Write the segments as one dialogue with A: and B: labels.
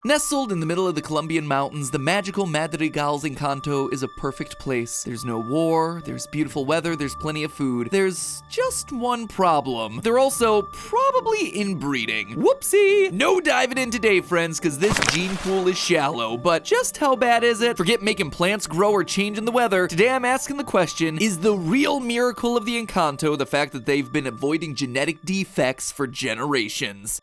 A: Nestled in the middle of the Colombian mountains, the magical Madrigal's Encanto is a perfect place. There's no war, there's beautiful weather, there's plenty of food. There's just one problem. They're also probably inbreeding. Whoopsie! No diving in today, friends, because this gene pool is shallow, but just how bad is it? Forget making plants grow or changing the weather. Today I'm asking the question, is the real miracle of the Encanto the fact that they've been avoiding genetic defects for generations?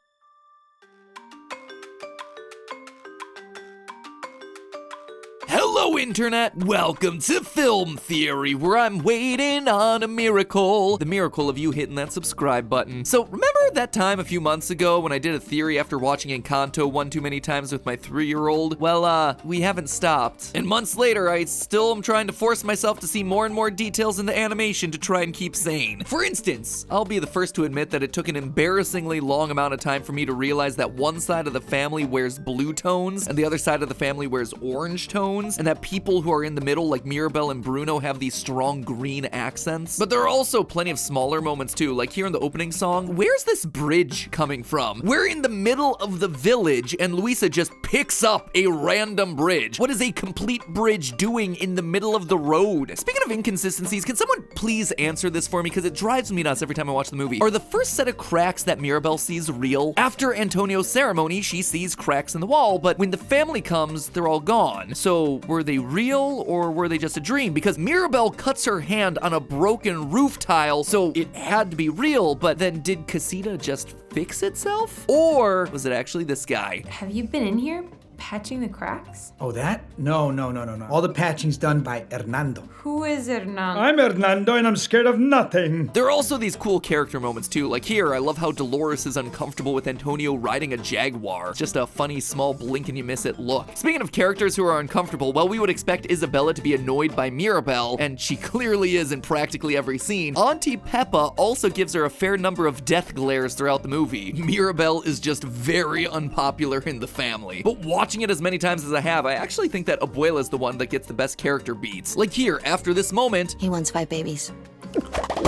A: Hello, Internet! Welcome to Film Theory, where I'm waiting on a miracle. The miracle of you hitting that subscribe button. So, remember that time a few months ago when I did a theory after watching Encanto one too many times with my 3-year-old? Well, we haven't stopped. And months later, I still am trying to force myself to see more and more details in the animation to try and keep sane. For instance, I'll be the first to admit that it took an embarrassingly long amount of time for me to realize that one side of the family wears blue tones and the other side of the family wears orange tones, and that people who are in the middle, like Mirabel and Bruno, have these strong green accents. But there are also plenty of smaller moments too, like here in the opening song. Where's this bridge coming from? We're in the middle of the village, and Luisa just picks up a random bridge. What is a complete bridge doing in the middle of the road? Speaking of inconsistencies, can someone please answer this for me, because it drives me nuts every time I watch the movie. Are the first set of cracks that Mirabel sees real? After Antonio's ceremony, she sees cracks in the wall, but when the family comes, they're all gone. So were they real, or were they just a dream? Because Mirabel cuts her hand on a broken roof tile, so it had to be real, but then did Casita just fix itself? Or was it actually this guy?
B: Have you been in here patching the cracks?
C: Oh, that? No. All the patching's done by Hernando.
B: Who is Hernando?
D: I'm Hernando and I'm scared of nothing.
A: There are also these cool character moments too, like here, I love how Dolores is uncomfortable with Antonio riding a Jaguar. Just a funny, small blink and you miss it look. Speaking of characters who are uncomfortable, well, we would expect Isabella to be annoyed by Mirabel, and she clearly is in practically every scene. Auntie Peppa also gives her a fair number of death glares throughout the movie. Mirabel is just very unpopular in the family. But watching it as many times as I have, I actually think that Abuela is the one that gets the best character beats. Like here, after this moment,
E: he wants 5 babies.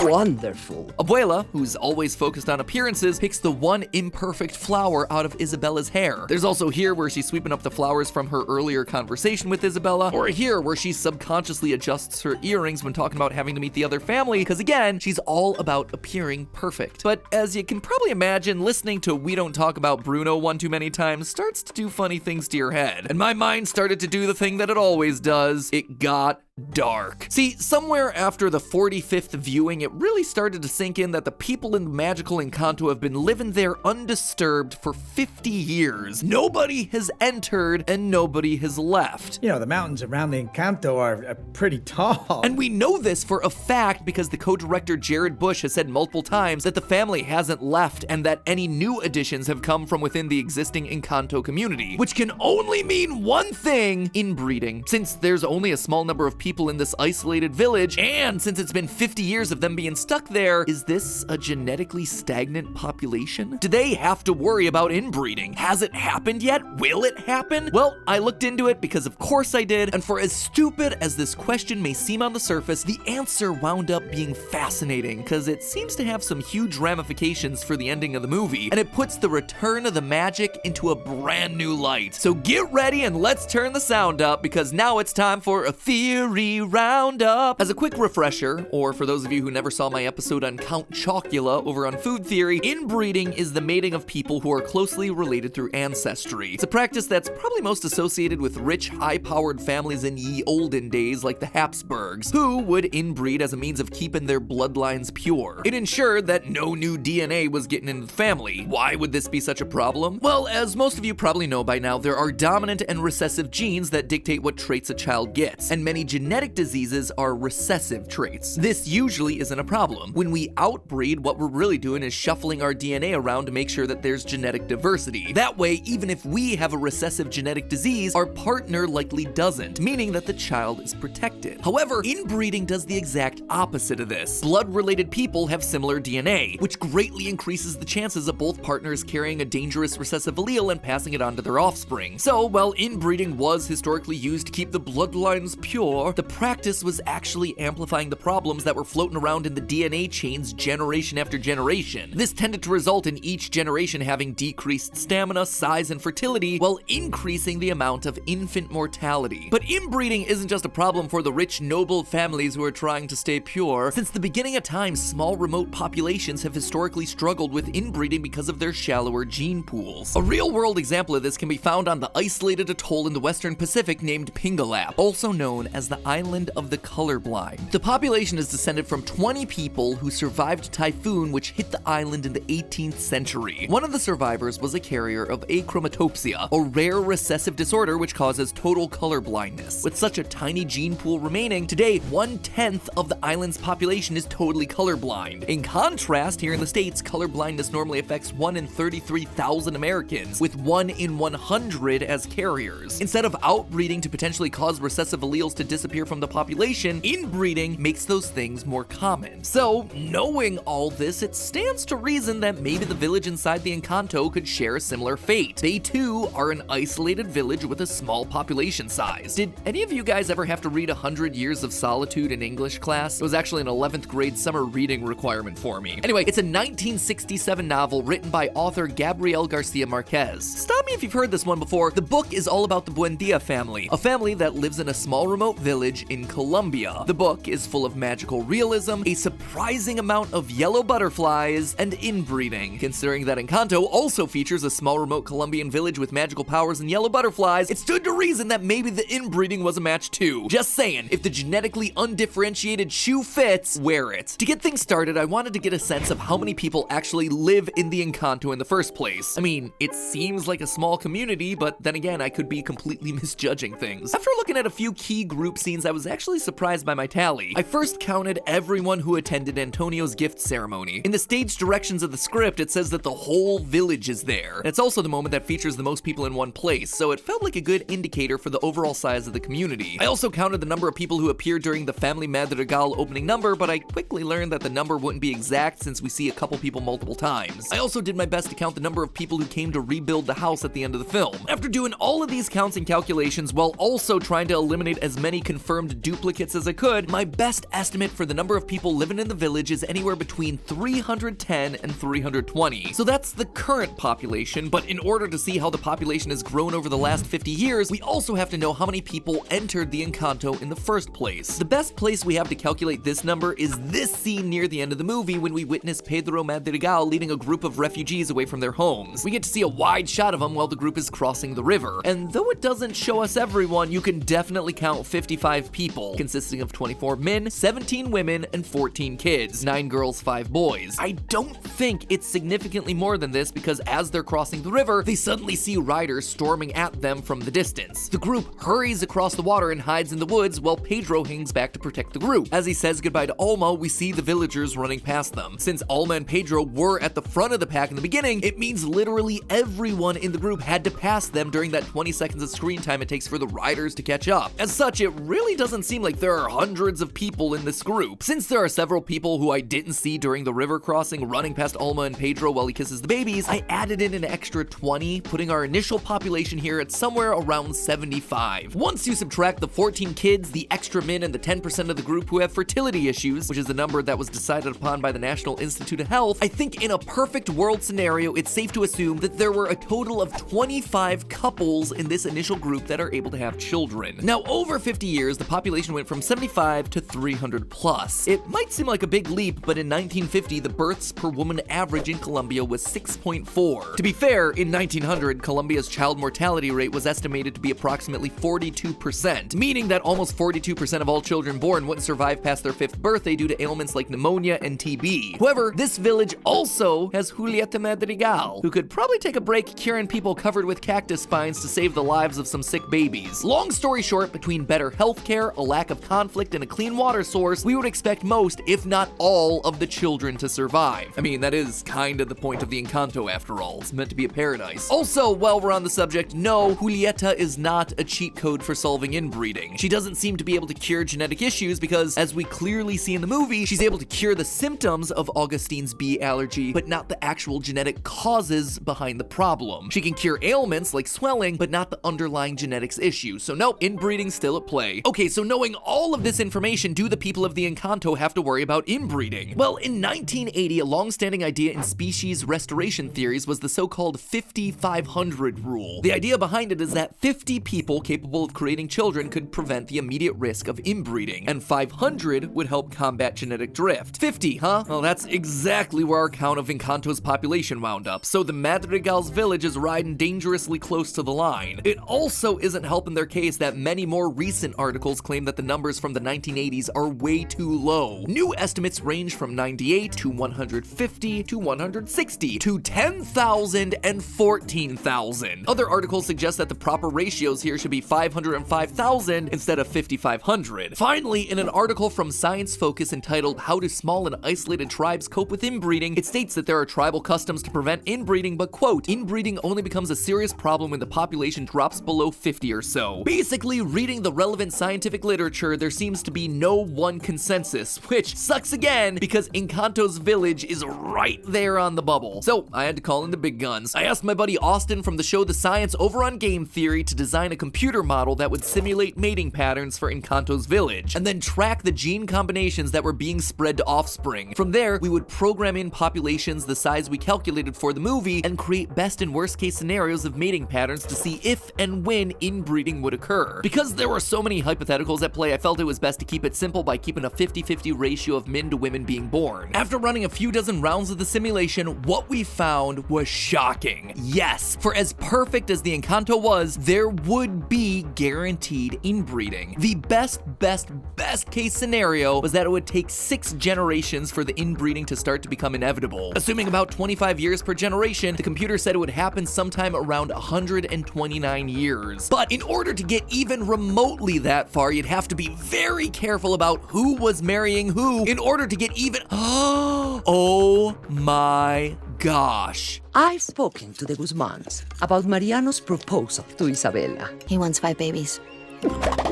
F: Wonderful.
A: Abuela, who's always focused on appearances, picks the one imperfect flower out of Isabella's hair. There's also here where she's sweeping up the flowers from her earlier conversation with Isabella, or here where she subconsciously adjusts her earrings when talking about having to meet the other family, because again, she's all about appearing perfect. But as you can probably imagine, listening to We Don't Talk About Bruno one too many times starts to do funny things to your head. And my mind started to do the thing that it always does. It got dark. See, somewhere after the 45th viewing, it really started to sink in that the people in the magical Encanto have been living there undisturbed for 50 years. Nobody has entered and nobody has left.
C: You know, the mountains around the Encanto are pretty tall.
A: And we know this for a fact because the co-director Jared Bush has said multiple times that the family hasn't left and that any new additions have come from within the existing Encanto community, which can only mean one thing: inbreeding. Since there's only a small number of people in this isolated village, and since it's been 50 years of them being stuck there, is this a genetically stagnant population? Do they have to worry about inbreeding? Has it happened yet? Will it happen? Well, I looked into it because of course I did, and for as stupid as this question may seem on the surface, the answer wound up being fascinating, because it seems to have some huge ramifications for the ending of the movie, and it puts the return of the magic into a brand new light. So get ready and let's turn the sound up, because now it's time for a theory roundup. As a quick refresher, or for those of you who never saw my episode on Count Chocula over on Food Theory, inbreeding is the mating of people who are closely related through ancestry. It's a practice that's probably most associated with rich, high-powered families in ye olden days like the Habsburgs, who would inbreed as a means of keeping their bloodlines pure. It ensured that no new DNA was getting into the family. Why would this be such a problem? Well, as most of you probably know by now, there are dominant and recessive genes that dictate what traits a child gets, and many genetic diseases are recessive traits. This usually isn't a problem. When we outbreed, what we're really doing is shuffling our DNA around to make sure that there's genetic diversity. That way, even if we have a recessive genetic disease, our partner likely doesn't, meaning that the child is protected. However, inbreeding does the exact opposite of this. Blood-related people have similar DNA, which greatly increases the chances of both partners carrying a dangerous recessive allele and passing it on to their offspring. So, while inbreeding was historically used to keep the bloodlines pure, Furthermore, the practice was actually amplifying the problems that were floating around in the DNA chains generation after generation. This tended to result in each generation having decreased stamina, size, and fertility, while increasing the amount of infant mortality. But inbreeding isn't just a problem for the rich, noble families who are trying to stay pure. Since the beginning of time, small, remote populations have historically struggled with inbreeding because of their shallower gene pools. A real-world example of this can be found on the isolated atoll in the Western Pacific named Pingalap, also known as the Island of the Colorblind. The population is descended from 20 people who survived a typhoon which hit the island in the 18th century. One of the survivors was a carrier of achromatopsia, a rare recessive disorder which causes total color blindness. With such a tiny gene pool remaining, today 1/10 of the island's population is totally colorblind. In contrast, here in the States, color blindness normally affects 1 in 33,000 Americans, with 1 in 100 as carriers. Instead of outbreeding to potentially cause recessive alleles to disappear from the population, inbreeding makes those things more common. So, knowing all this, it stands to reason that maybe the village inside the Encanto could share a similar fate. They too are an isolated village with a small population size. Did any of you guys ever have to read 100 Years of Solitude in English class? It was actually an 11th grade summer reading requirement for me. Anyway, it's a 1967 novel written by author Gabriel Garcia Marquez. Stop me if you've heard this one before. The book is all about the Buendia family, a family that lives in a small remote village in Colombia. The book is full of magical realism, a surprising amount of yellow butterflies, and inbreeding. Considering that Encanto also features a small remote Colombian village with magical powers and yellow butterflies, it stood to reason that maybe the inbreeding was a match too. Just saying, if the genetically undifferentiated shoe fits, wear it. To get things started, I wanted to get a sense of how many people actually live in the Encanto in the first place. I mean, it seems like a small community, but then again, I could be completely misjudging things. After looking at a few key group scenes, I was actually surprised by my tally. I first counted everyone who attended Antonio's gift ceremony. In the stage directions of the script, it says that the whole village is there. And it's also the moment that features the most people in one place, so it felt like a good indicator for the overall size of the community. I also counted the number of people who appeared during the family Madrigal opening number, but I quickly learned that the number wouldn't be exact since we see a couple people multiple times. I also did my best to count the number of people who came to rebuild the house at the end of the film. After doing all of these counts and calculations while also trying to eliminate as many confirmed duplicates as I could, my best estimate for the number of people living in the village is anywhere between 310 and 320. So that's the current population, but in order to see how the population has grown over the last 50 years, we also have to know how many people entered the Encanto in the first place. The best place we have to calculate this number is this scene near the end of the movie when we witness Pedro Madrigal leading a group of refugees away from their homes. We get to see a wide shot of them while the group is crossing the river. And though it doesn't show us everyone, you can definitely count 55 people, consisting of 24 men, 17 women, and 14 kids, 9 girls, 5 boys. I don't think it's significantly more than this because as they're crossing the river, they suddenly see riders storming at them from the distance. The group hurries across the water and hides in the woods while Pedro hangs back to protect the group. As he says goodbye to Alma, we see the villagers running past them. Since Alma and Pedro were at the front of the pack in the beginning, it means literally everyone in the group had to pass them during that 20 seconds of screen time it takes for the riders to catch up. As such, it really doesn't seem like there are hundreds of people in this group. Since there are several people who I didn't see during the river crossing running past Alma and Pedro while he kisses the babies, I added in an extra 20, putting our initial population here at somewhere around 75. Once you subtract the 14 kids, the extra men, and the 10% of the group who have fertility issues, which is the number that was decided upon by the National Institute of Health, I think in a perfect world scenario, it's safe to assume that there were a total of 25 couples in this initial group that are able to have children. Now, over 50 years, the population went from 75 to 300 plus. It might seem like a big leap, but in 1950, the births per woman average in Colombia was 6.4. To be fair, in 1900, Colombia's child mortality rate was estimated to be approximately 42%, meaning that almost 42% of all children born wouldn't survive past their 5th birthday due to ailments like pneumonia and TB. However, this village also has Julieta Madrigal, who could probably take a break curing people covered with cactus spines to save the lives of some sick babies. Long story short, between better healthcare, a lack of conflict, and a clean water source, we would expect most, if not all, of the children to survive. I mean, that is kind of the point of the Encanto after all. It's meant to be a paradise. Also, while we're on the subject, no, Julieta is not a cheat code for solving inbreeding. She doesn't seem to be able to cure genetic issues because, as we clearly see in the movie, she's able to cure the symptoms of Augustine's bee allergy, but not the actual genetic causes behind the problem. She can cure ailments like swelling, but not the underlying genetics issue. So nope, inbreeding's still at play. theory. Okay, so knowing all of this information, do the people of the Encanto have to worry about inbreeding? Well, in 1980, a long-standing idea in species restoration theories was the so-called 50-500 rule. The idea behind it is that 50 people capable of creating children could prevent the immediate risk of inbreeding, and 500 would help combat genetic drift. 50, huh? Well, that's exactly where our count of Encanto's population wound up, so the Madrigal's village is riding dangerously close to the line. It also isn't helping their case that many more recent articles claim that the numbers from the 1980s are way too low. New estimates range from 98 to 150 to 160 to 10,000 and 14,000. Other articles suggest that the proper ratios here should be 500 and 5,000 instead of 5,500. Finally, in an article from Science Focus entitled How Do Small and Isolated Tribes Cope with Inbreeding, it states that there are tribal customs to prevent inbreeding, but quote, inbreeding only becomes a serious problem when the population drops below 50 or so. Basically, reading the relevant scientific literature, there seems to be no one consensus, which sucks again because Encanto's village is right there on the bubble. So I had to call in the big guns. I asked my buddy Austin from the show The Science over on Game Theory to design a computer model that would simulate mating patterns for Encanto's village, and then track the gene combinations that were being spread to offspring. From there, we would program in populations the size we calculated for the movie and create best and worst case scenarios of mating patterns to see if and when inbreeding would occur. Because there were so many hypotheticals at play, I felt it was best to keep it simple by keeping a 50-50 ratio of men to women being born. After running a few dozen rounds of the simulation, what we found was shocking. Yes, for as perfect as the Encanto was, there would be guaranteed inbreeding. The best case scenario was that it would take 6 generations for the inbreeding to start to become inevitable. Assuming about 25 years per generation, the computer said it would happen sometime around 129 years. But in order to get even remotely that far, you'd have to be very careful about who was marrying who in order to get even. Oh my gosh.
F: I've spoken to the Guzmans about Mariano's proposal to Isabella.
E: He wants 5 babies.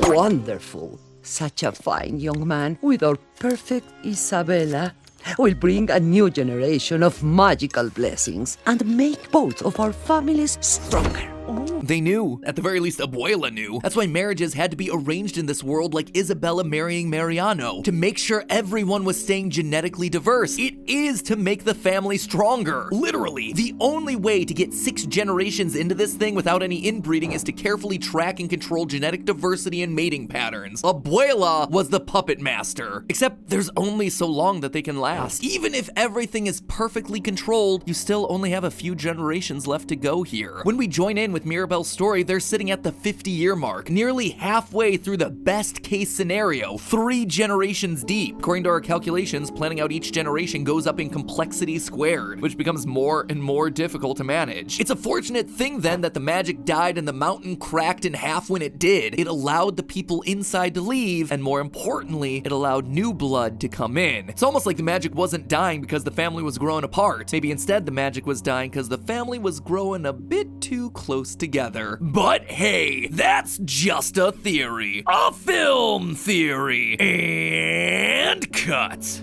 F: Wonderful. Such a fine young man with our perfect Isabella will bring a new generation of magical blessings and make both of our families stronger.
A: They knew. At the very least, Abuela knew. That's why marriages had to be arranged in this world like Isabella marrying Mariano, to make sure everyone was staying genetically diverse. It is to make the family stronger. Literally, the only way to get 6 generations into this thing without any inbreeding is to carefully track and control genetic diversity and mating patterns. Abuela was the puppet master. Except there's only so long that they can last. Even if everything is perfectly controlled, you still only have a few generations left to go here. When we join in with Mirabel's story, they're sitting at the 50-year mark, nearly halfway through the best case scenario, 3 generations deep. According to our calculations, planning out each generation goes up in complexity squared, which becomes more and more difficult to manage. It's a fortunate thing then that the magic died and the mountain cracked in half when it did. It allowed the people inside to leave, and more importantly, it allowed new blood to come in. It's almost like the magic wasn't dying because the family was growing apart. Maybe instead the magic was dying because the family was growing a bit too close together. But hey, that's just a theory. A film theory. And cut.